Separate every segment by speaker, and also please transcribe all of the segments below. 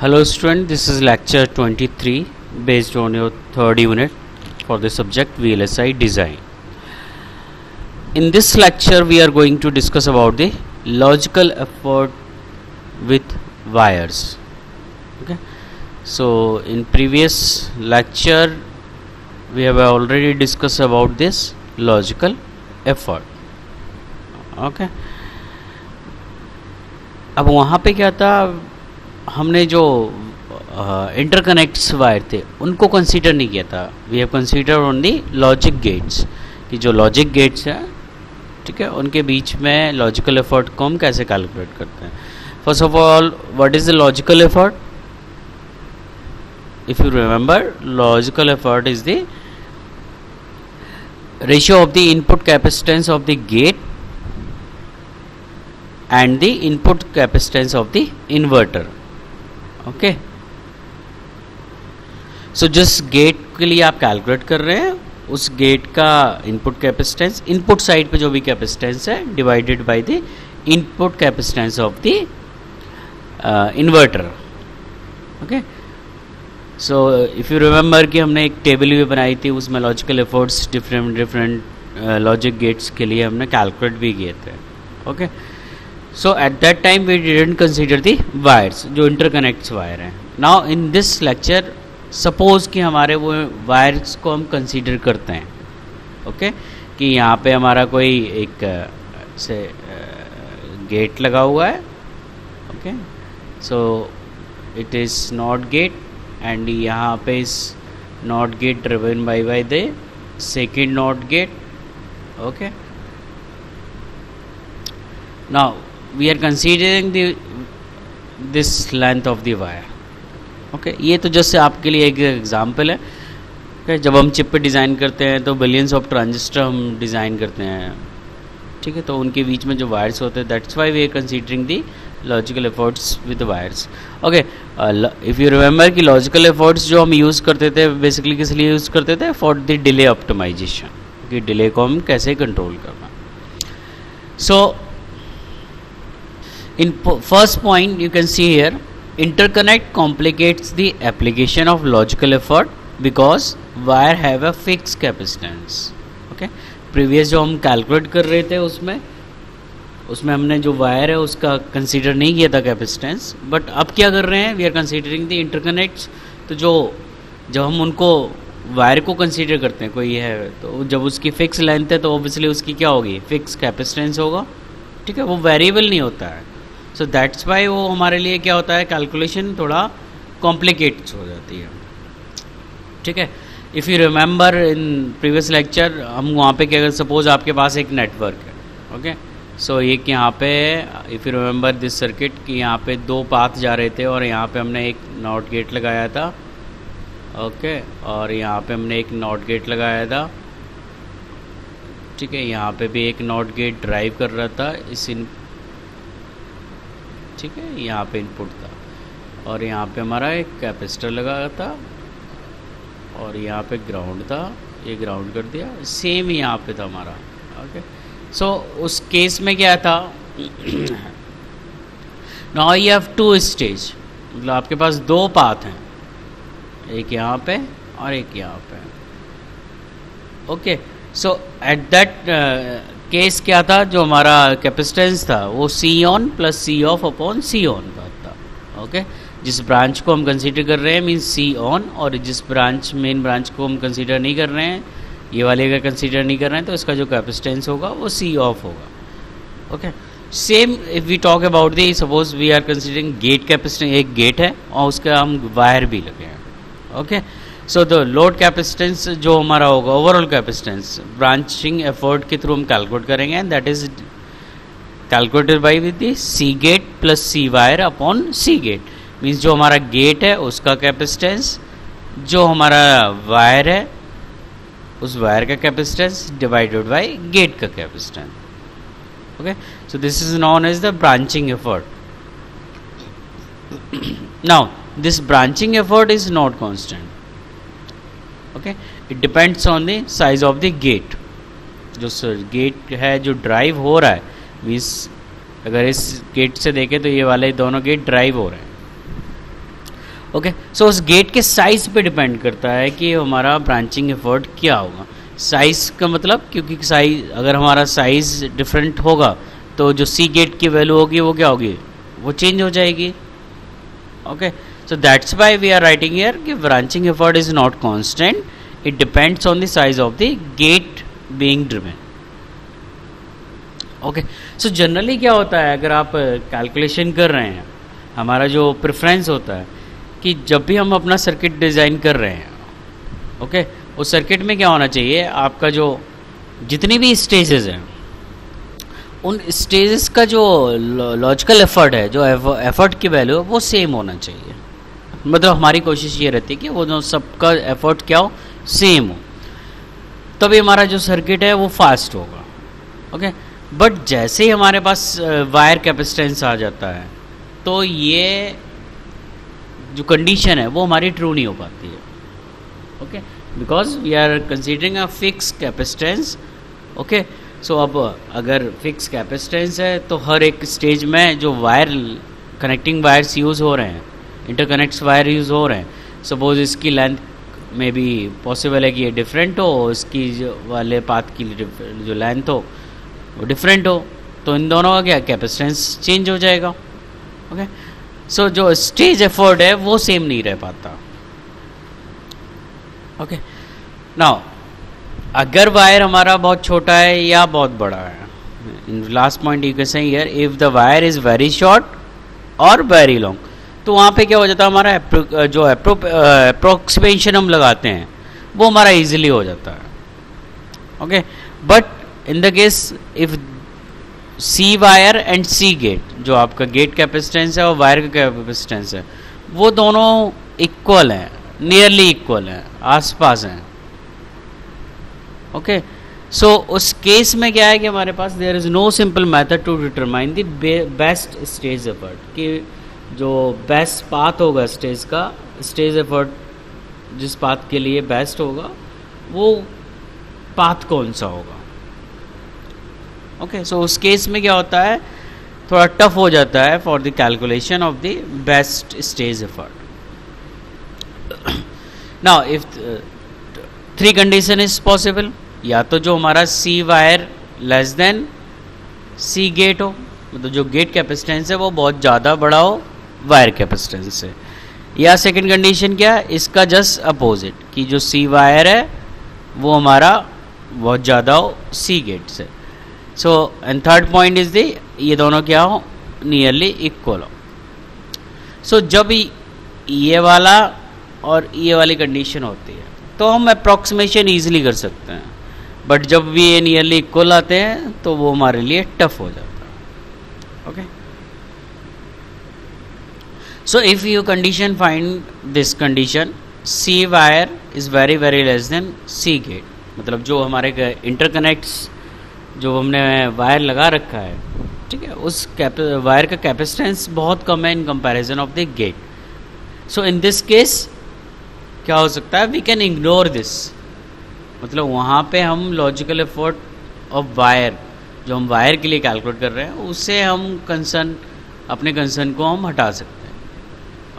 Speaker 1: Hello student, this is lecture 23 based on your third unit for the subject VLSI design. In this lecture we are going to discuss about the logical effort with wires. Okay, so in previous lecture we have already discussed about this logical effort. Okay, अब वहाँ पे क्या था, हमने जो interconnects wire थे उनको consider नहीं किया था. We have consider only logic gates, कि जो लॉजिक गेट्स हैं, ठीक है, उनके बीच में लॉजिकल एफर्ट को हम कैसे कैलकुलेट करते हैं. First of all, what is the logical effort? If you remember, logical effort is the ratio of the input capacitance of the gate and the input capacitance of the inverter. Okay, so जिस gate के लिए आप calculate कर रहे हैं उस gate का input capacitance, input side पे जो भी कैपेसिटेंस है, divided by the input capacitance of the inverter. Okay, so if you remember कि हमने एक टेबल भी बनाई थी, उसमें logical efforts different logic gates के लिए हमने कैलकुलेट भी किए थे. Okay, so at that time we didn't consider the wires, जो interconnects वायर हैं. now in this lecture suppose कि हमारे वो वायर्स को हम कंसीडर करते हैं. ओके, कि यहाँ पे हमारा कोई एक से गेट लगा हुआ है. Okay, so it is NOT gate and यहाँ पे इस NOT gate driven by the second NOT gate. okay, now we are considering this length of the wire. Okay, ये तो जैसे आपके लिए एक एग्जांपल है. okay, जब हम चिप पे डिज़ाइन करते हैं तो बिलियंस ऑफ ट्रांजिस्टर हम डिज़ाइन करते हैं, ठीक है, तो उनके बीच में जो वायर्स होते हैं, that's why we are considering the logical efforts with wires. Okay, if you remember कि लॉजिकल एफर्ट्स जो हम यूज़ करते थे बेसिकली किस लिए यूज़ करते थे? फॉर द डिले ऑप्टिमाइजेशन, कि डिले को हम कैसे कंट्रोल करना. सो in first point you can see here, interconnect complicates the application of logical effort because wire have a fixed capacitance. okay, previous जो हम कैलकुलेट कर रहे थे उसमें हमने जो वायर है उसका कंसीडर नहीं किया था कैपेसिटेंस, बट अब क्या कर रहे हैं, we are considering the interconnects. तो जब हम उनको वायर को कंसीडर करते हैं, कोई है तो जब उसकी फिक्स लेंथ है तो ऑब्वियसली उसकी क्या होगी, फिक्स कैपेसिटेंस होगा. ठीक है, वो वेरिएबल नहीं होता है. सो दैट्स वाई वो हमारे लिए क्या होता है, कैलकुलेशन थोड़ा कॉम्प्लिकेट हो जाती है. ठीक है, if you remember in previous lecture हम वहाँ पे क्या, सपोज आपके पास एक नेटवर्क है. ओके, सो एक यहाँ पे, if you remember this circuit, कि यहाँ पे दो पाथ जा रहे थे और यहाँ पे हमने एक नॉट गेट लगाया था. ओके, और यहाँ पे हमने एक नॉट गेट लगाया था. ठीक है, यहाँ पे भी एक नॉट गेट ड्राइव कर रहा था इस ठीक है, यहाँ पे इनपुट था और यहाँ पे हमारा एक कैपेसिटर लगा था और यहाँ पे ग्राउंड था, ये ग्राउंड कर दिया. सेम यहाँ पे था हमारा. ओके, सो उस केस में क्या था, now you have two stage, मतलब आपके पास दो पाथ हैं, एक यहाँ पे और एक यहाँ पे. Okay, so at that case क्या था, जो हमारा कैपेसिटेंस था वो C on plus C off upon C on का था. ओके, जिस ब्रांच को हम कंसीडर कर रहे हैं मीन्स सी ऑन, और जिस मेन ब्रांच को हम कंसीडर नहीं कर रहे हैं, ये वाले का कंसीडर नहीं कर रहे हैं, तो इसका जो कैपेसिटेंस होगा वो सी ऑफ होगा. Okay, same if we talk about the, suppose we are considering gate capacitance, एक गेट है और उसका हम वायर भी लगे हैं. Okay, so the load capacitance जो हमारा होगा, ओवरऑल कैपेसिटेंस ब्रांचिंग एफर्ट के थ्रू हम कैलकुलेट करेंगे, and that is calculated by with the C gate plus C wire upon C gate. Means जो हमारा गेट है उसका कैपेसिटेंस, जो हमारा वायर है उस वायर का कैपेसिटेंस डिवाइडेड बाय गेट का capacitance. Okay, so this is known as the branching effort. Now this branching effort is not constant. Okay, it depends on the size of the gate. जो gate है जो drive हो रहा है, means अगर इस gate से देखें तो ये वाले दोनों गेट ड्राइव हो रहे हैं. ओके, सो उस गेट के साइज पे डिपेंड करता है कि हमारा ब्रांचिंग एफर्ट क्या होगा। साइज का मतलब, क्योंकि साइज, अगर हमारा साइज डिफरेंट होगा तो जो सी गेट की वैल्यू होगी वो क्या होगी, वो चेंज हो जाएगी। Okay, so that's why we are writing here कि branching effort is not constant, it depends on the size of the gate being driven. Okay, so generally क्या होता है, अगर आप कैलकुलेशन कर रहे हैं, हमारा जो प्रेफरेंस होता है कि जब भी हम अपना सर्किट डिज़ाइन कर रहे हैं, ओके, उस सर्किट में क्या होना चाहिए, आपका जो जितनी भी स्टेजेस हैं, उन स्टेजेस का जो लॉजिकल एफर्ट है, जो एफर्ट की वैल्यू है, वो सेम होना चाहिए। मतलब हमारी कोशिश ये रहती है कि वो जो सबका एफर्ट क्या हो, सेम हो, तभी हमारा जो सर्किट है वो फास्ट होगा। ओके, बट जैसे ही हमारे पास वायर कैपेसिटेंस आ जाता है तो ये जो कंडीशन है वो हमारी ट्रू नहीं हो पाती है। Okay, because we are considering a fix capacitance. Okay, so अब अगर फिक्स कैपेसिटेंस है तो हर एक स्टेज में जो वायर कनेक्टिंग वायर्स यूज़ हो रहे हैं, इंटरकनेक्ट्स वायर यूज़ हो रहे हैं, सपोज इसकी लेंथ में भी पॉसिबल है कि ये डिफरेंट हो, इसकी जो वाले पाथ की जो लेंथ हो वो डिफरेंट हो, तो इन दोनों का क्या कैपेसिटेंस चेंज हो जाएगा। ओके, सो जो स्टेज एफर्ट है वो सेम नहीं रह पाता। ओके, नाउ अगर वायर हमारा बहुत छोटा है या बहुत बड़ा है, in last point you can say here if the wire is very short और वेरी लॉन्ग, तो वहाँ पे क्या हो जाता है, हमारा जो अप्रोक्सीमेशन हम लगाते हैं वो हमारा इजीली हो जाता है। Okay, but in the case if C wire and C gate, जो आपका गेट कैपेसिटेंस है और वायर का कैपेसिटेंस है, वो दोनों इक्वल हैं, नियरली इक्वल हैं, आसपास हैं। ओके, सो उस केस में क्या है कि हमारे पास there is no simple method to determine the best stage effort, कि जो बेस्ट पाथ होगा स्टेज का, स्टेज एफर्ट जिस पाथ के लिए बेस्ट होगा वो पाथ कौन सा होगा। ओके, सो उस केस में क्या होता है, थोड़ा टफ हो जाता है for the calculation of the best stage effort. Now if three condition is possible, या तो जो हमारा C wire less than C gate हो, मतलब जो गेट कैपेसिटेंस है वो बहुत ज़्यादा बड़ा हो वायर कैपेसिटेंस से, या सेकंड कंडीशन क्या है, इसका जस्ट अपोजिट, कि जो सी वायर है वो हमारा बहुत ज़्यादा हो सी गेट से। So and third point is the, ये दोनों क्या हो, नियरली इक्वल हो। सो जब ये वाला और ये वाली कंडीशन होती है तो हम अप्रॉक्सीमेशन ईजिली कर सकते हैं, बट जब भी ये नियरली इक्वल आते हैं तो वो हमारे लिए टफ हो जाता है। Okay, so if you condition find this condition, C wire is very very less than C gate, मतलब जो हमारे इंटरकनेक्ट्स जो हमने वायर लगा रखा है, ठीक है, उस वायर का कैपेसिटेंस बहुत कम है in comparison of the gate. So in this case क्या हो सकता है, वी कैन इग्नोर दिस, मतलब वहाँ पे हम लॉजिकल एफर्ट ऑफ वायर, जो हम वायर के लिए कैलकुलेट कर रहे हैं, उससे हम अपने कंसर्न को हम हटा सकते हैं।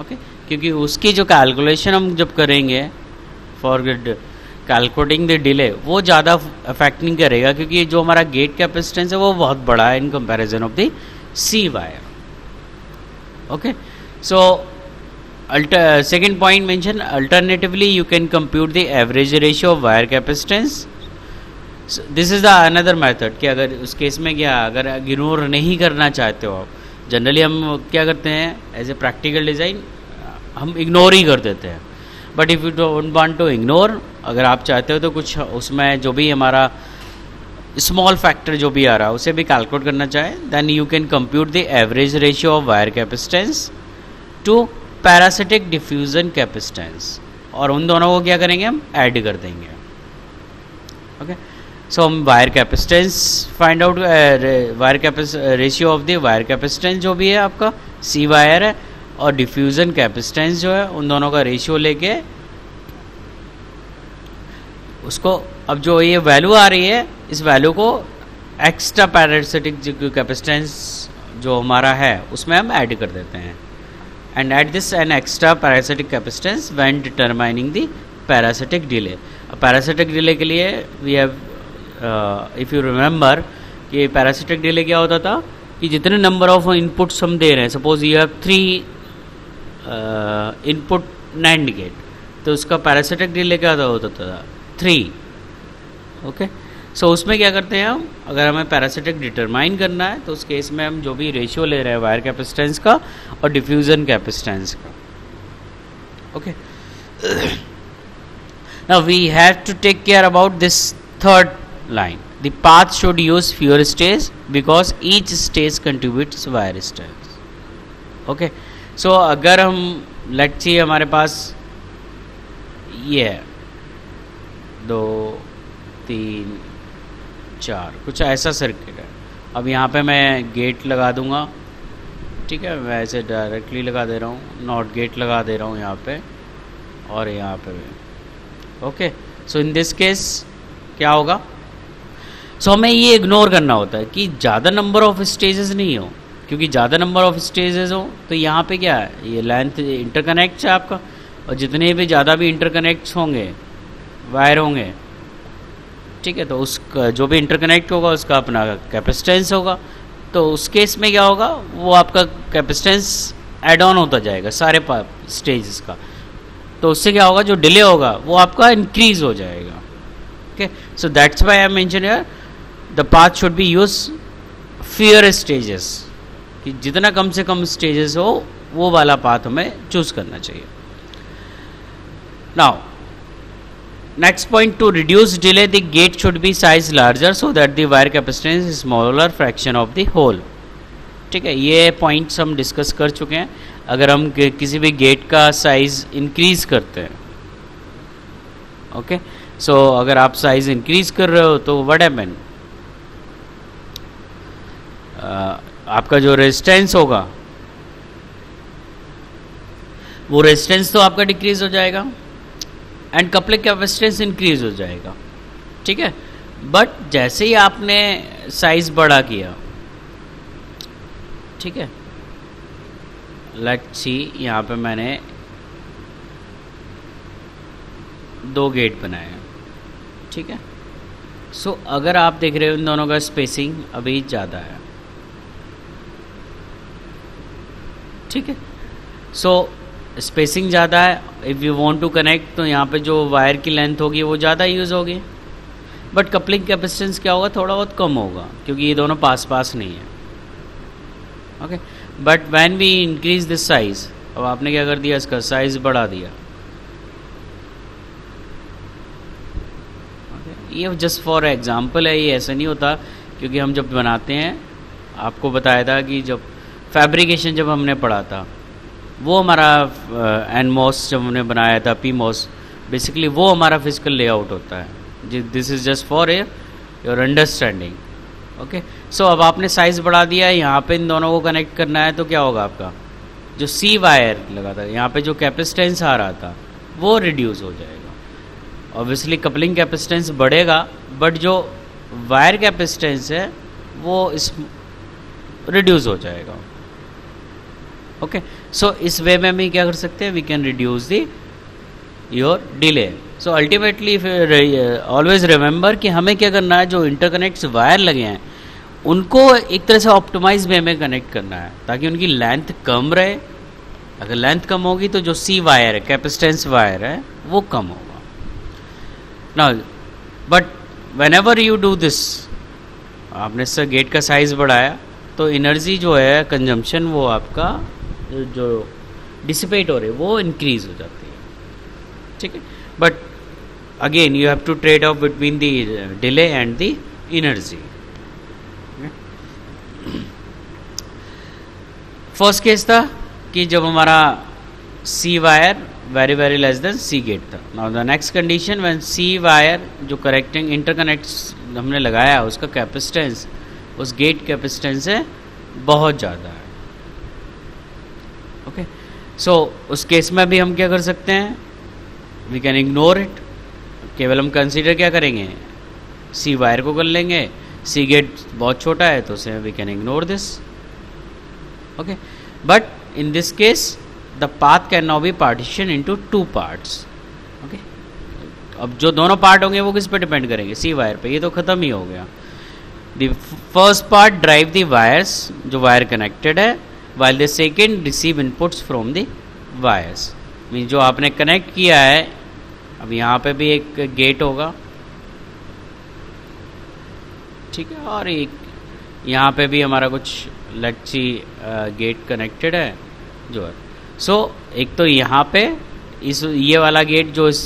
Speaker 1: ओके, क्योंकि उसकी जो कैलकुलेशन हम जब करेंगे फॉर कैलकुलेटिंग द डिले, वो ज़्यादा अफेक्ट नहीं करेगा, क्योंकि जो हमारा गेट कैपेसिटेंस है वो बहुत बड़ा है in comparison of the C wire. Okay, so second point mention, alternatively you can compute the average ratio of wire capacitance. So this is the another method, कि अगर उस केस में क्या, अगर इग्नोर नहीं करना चाहते हो आप, जनरली हम क्या करते हैं एज ए प्रैक्टिकल डिज़ाइन, हम इग्नोर ही कर देते हैं, but if you don't want to ignore, अगर आप चाहते हो तो कुछ उसमें जो भी हमारा स्मॉल फैक्टर जो भी आ रहा है उसे भी कैलकुलेट करना चाहे, then you can compute the average ratio of wire capacitance to parasitic diffusion capacitance, और उन दोनों को क्या करेंगे, हम ऐड कर देंगे। ओके, सो हम wire capacitance find out, wire ratio of the wire capacitance जो भी है आपका सी वायर है, और डिफ्यूजन कैपेसिटेंस जो है, उन दोनों का रेशियो लेके उसको, अब जो ये वैल्यू आ रही है, इस वैल्यू को एक्स्ट्रा पैरासिटिक कैपेसिटेंस जो हमारा है उसमें हम ऐड कर देते हैं। and add this an extra parasitic capacitance when determining the parasitic delay. parasitic delay के लिए we have if you remember कि parasitic delay क्या होता था कि जितने number of inputs हम दे रहे हैं, suppose you have 3 input NAND gate, तो उसका parasitic delay क्या होता था 3. ओके, सो उसमें क्या करते हैं हम, अगर हमें पैरासिटिक डिटरमाइन करना है तो उस केस में हम जो भी रेशियो ले रहे हैं वायर कैपेसिटेंस का और डिफ्यूजन कैपेसिटेंस का. Okay, now we have to take care about this third line. The path should use fewer stage because each stage contributes wire stage. Okay, so अगर हम लेट्स सी हमारे पास ये है 2 3 4 कुछ ऐसा सर्किट है. अब यहाँ पे मैं गेट लगा दूंगा, ठीक है, मैं ऐसे डायरेक्टली लगा दे रहा हूँ, नॉट गेट लगा दे रहा हूँ यहाँ पे और यहाँ पे भी. Okay, so in this case क्या होगा, सो हमें ये इग्नोर करना होता है कि ज़्यादा नंबर ऑफ स्टेजेस नहीं हो, क्योंकि ज़्यादा नंबर ऑफ स्टेजेस हो तो यहाँ पे क्या है, ये लेंथ इंटरकनेक्ट है आपका, और जितने भी ज़्यादा भी इंटरकनेक्ट्स होंगे वायर होंगे, ठीक है, तो उसका जो भी इंटरकनेक्ट होगा उसका अपना कैपेसिटेंस होगा. तो उस केस में क्या होगा, वो आपका कैपेसिटेंस ऐड ऑन होता जाएगा सारे स्टेजेस का. तो उससे क्या होगा, जो डिले होगा वो आपका इंक्रीज हो जाएगा. Okay, so that's why I mention here the path should be use fear stages, कि जितना कम से कम स्टेजेस हो वो वाला पाथ हमें चूज करना चाहिए. Now next point, to reduce delay the gate should be size larger so that the wire capacitance is smaller fraction of the whole. ठीक है, ये पॉइंट्स हम डिस्कस कर चुके हैं. अगर हम किसी भी गेट का साइज इंक्रीज करते हैं, ओके, सो अगर आप साइज इंक्रीज कर रहे हो तो व्हाट हैपन, आपका जो रेजिस्टेंस होगा वो रेजिस्टेंस तो आपका डिक्रीज हो जाएगा एंड कपलिंग कैपेसिटेंस इंक्रीज हो जाएगा. ठीक है, बट जैसे ही आपने साइज बड़ा किया, ठीक है, लेट्स सी यहाँ पे मैंने 2 गेट बनाए, ठीक है, सो अगर आप देख रहे हो इन दोनों का स्पेसिंग अभी ज़्यादा है, ठीक है, सो स्पेसिंग ज़्यादा है. If you want to connect तो यहाँ पे जो वायर की लेंथ होगी वो ज़्यादा यूज़ होगी, बट कपलिंग कैपेसिटेंस क्या होगा, थोड़ा बहुत कम होगा क्योंकि ये दोनों पास पास नहीं है. Okay, but when we increase this size, अब आपने क्या कर दिया, इसका साइज बढ़ा दिया. ये जस्ट फॉर एग्जांपल है, ये ऐसा नहीं होता, क्योंकि हम जब बनाते हैं, आपको बताया था कि जब फैब्रिकेशन जब हमने पढ़ा था, वो हमारा एनमॉस जब हमने बनाया था, पीमॉस, बेसिकली वो हमारा फिजिकल लेआउट होता है. This is just for your understanding. Okay, so अब आपने साइज बढ़ा दिया है, यहाँ पे इन दोनों को कनेक्ट करना है, तो क्या होगा, आपका जो सी वायर लगा था, यहाँ पे जो कैपेसिटेंस आ रहा था वो रिड्यूस हो जाएगा. ऑब्वियसली कपलिंग कैपेसिटेंस बढ़ेगा, बट जो वायर कैपेसिटेंस है वो इस रिड्यूस हो जाएगा. ओके, सो इस वे में हम क्या कर सकते हैं, we can reduce the your delay. So ultimately always remember कि हमें क्या करना है, जो इंटरकनेक्ट्स वायर लगे हैं उनको एक तरह से ऑप्टिमाइज वे में कनेक्ट करना है ताकि उनकी लेंथ कम रहे. अगर लेंथ कम होगी तो जो सी वायर है, कैपेसिटेंस वायर है, वो कम होगा. Now but when ever you do this, आपने इससे गेट का साइज बढ़ाया तो एनर्जी जो है कंजम्पशन वो आपका जो डिसिपेट हो रही है वो इंक्रीज हो जाती है. ठीक है, but again you have to trade off between the delay and the energy. First case था कि जब हमारा C wire very very less than C gate था. Now the next condition, when C wire जो करेक्टिंग इंटरकनेक्ट्स हमने लगाया उसका capacitance उस गेट कैपेसिटेंस से बहुत ज़्यादा है. ओके, सो उस केस में भी हम क्या कर सकते हैं, वी कैन इग्नोर इट. केवल हम कंसीडर क्या करेंगे, सी वायर को कर लेंगे. सी गेट बहुत छोटा है तो उसे we can ignore this. Okay, but in this case the path can now be partition into 2 parts. Okay, अब जो दोनों पार्ट होंगे वो किस पे डिपेंड करेंगे, सी वायर पे, ये तो खत्म ही हो गया। The first part drive the wires, जो वायर कनेक्टेड है, while the second receive inputs from the wires। Mean जो आपने कनेक्ट किया है, अब यहाँ पे भी एक गेट होगा, ठीक है, और एक यहाँ पे भी हमारा कुछ लेट्स सी गेट कनेक्टेड है जो है। सो एक तो यहाँ पे ये वाला गेट जो इस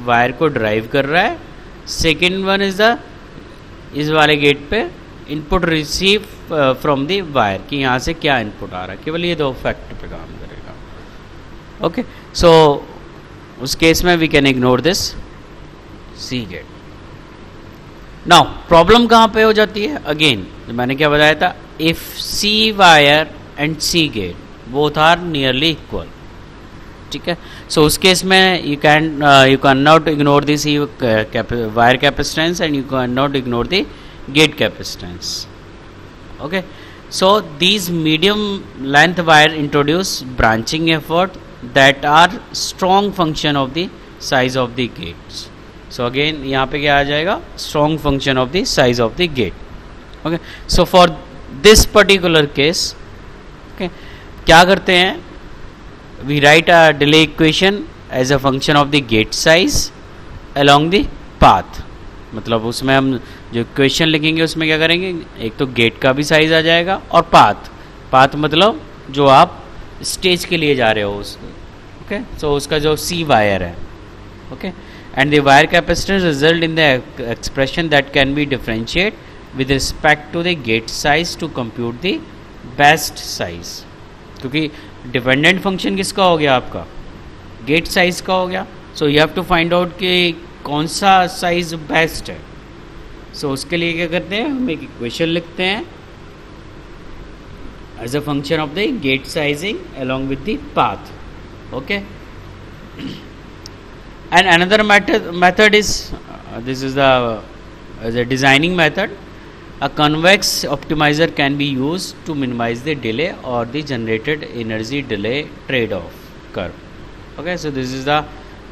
Speaker 1: वायर को ड्राइव कर रहा है, सेकेंड वन इज द इस वाले गेट पे input receive from the wire कि यहाँ से क्या इनपुट आ रहा है, केवल ये दो फैक्टर पे काम करेगा। ओके, सो उस केस में we can ignore this C gate. Now problem कहाँ पे हो जाती है, अगेन मैंने क्या बताया था, if C wire and C gate both are nearly equal, ठीक है। सो उस केस में you can not ignore this wire capacitance and you can not ignore the gate capacitance। okay, so these medium length wire introduce branching effort that are strong function of the size of the gates। so again यहाँ पे क्या आ जाएगा, strong function of the size of the gate। okay, so for this particular case, okay, क्या करते हैं, we write a delay equation as a function of the gate size along the path। मतलब उसमें हम जो इक्वेशन लिखेंगे उसमें क्या करेंगे, एक तो गेट का भी साइज आ जाएगा और पाथ मतलब जो आप स्टेज के लिए जा रहे हो उसको। ओके, सो उसका जो सी वायर है, okay, and the wire capacitance result in the expression that can be differentiate with respect to the gate size to compute the best size. क्योंकि डिपेंडेंट फंक्शन किसका हो गया, आपका गेट साइज का हो गया। So you have to find out कि कौन सा साइज बेस्ट है। सो उसके लिए क्या करते हैं, हम एक इक्वेशन लिखते हैं as a function of the gate sizing along with the path. Okay, and another method is this is the designing method. A convex optimizer can be use to minimize the delay और the generated energy delay trade off curve. Okay, so this is the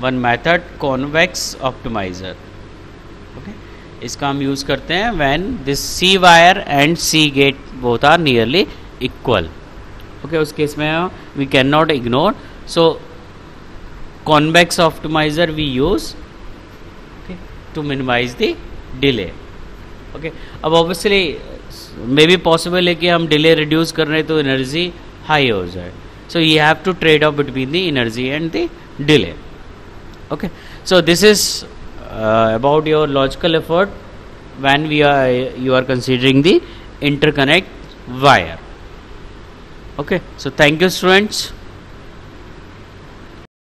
Speaker 1: one method, convex optimizer. Okay, इसका हम use करते हैं when this C wire and C gate both are nearly equal. Okay, उस case में we can not ignore, so convex optimizer we use to minimize the delay. Okay, अब obviously maybe possible है कि हम delay reduce कर रहे हैं तो एनर्जी हाई हो जाए। So you have to trade off between the energy and the delay. Okay, so this is about your logical effort when you are considering the interconnect wire। Okay, so thank you students.